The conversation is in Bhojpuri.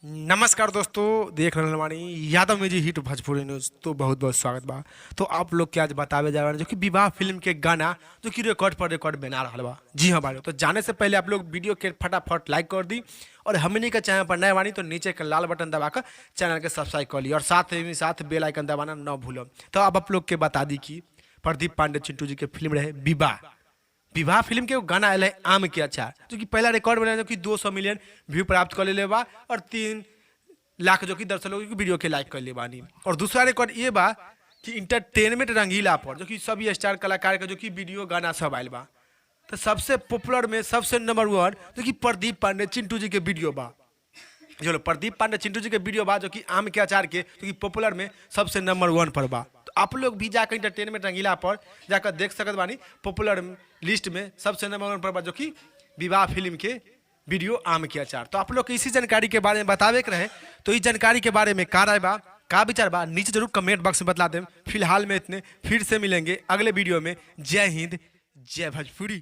नमस्कार दोस्तों, देख रहल बानी यादव में जी हिट भोजपुरी न्यूज़। तो बहुत बहुत स्वागत बा। तो आप लोग के आज बतावे जा रहा है जो कि विवाह फिल्म के गाना जो कि रिकॉर्ड पर रिकॉर्ड बना रहा बा। जी हाँ भाई, तो जाने से पहले आप लोग वीडियो के फटाफट लाइक कर दी और हमनी के चैनल पर नए बानी तो नीचे का लाल बटन दबाकर चैनल के सब्सक्राइब कर ली और साथ बेल आइकन दबाना न भूलो। तो अब आप लोग के बता दी कि प्रदीप पांडे चिंटू जी के फिल्म रहे विवाह। विवाह फिल्म के गाना आयल है आम के अचार, जो कि पहला रिकॉर्ड बना जो कि 200 मिलियन व्यू प्राप्त कर ले बा और 3 लाख जो कि दर्शक लोग वीडियो के लाइक कर ले बानी। और दूसरा रिकॉर्ड ये बा कि इंटरटेनमेंट रंगीला पर जो कि सभी स्टार कलाकार का जो कि वीडियो गाना सब आयल बा। तो सबसे पॉपुलर में सबसे नंबर 1 जो कि प्रदीप पांडे चिंटू जी के वीडियो बा। जो प्रदीप पांडे चिंटू जी के वीडियो बा जो कि आम के अचार के जो कि पॉपुलर में सबसे नंबर 1 पर बा। तो आप लोग भी जाकर इंटरटेनमेंट रंगीला पर जाकर देख सकत बानी पॉपुलर लिस्ट में सबसे नंबर 1 पर बा जो कि विवाह फिल्म के वीडियो आम के अचार। तो आप लोग को इसी जानकारी के बारे में बतावे के रहे, तो इस जानकारी के बारे में का राय बा, का विचार बा, नीचे जरूर कमेंट बॉक्स में बतला दें। फिलहाल में इतने, फिर से मिलेंगे अगले वीडियो में। जय हिंद, जय भोजपुरी।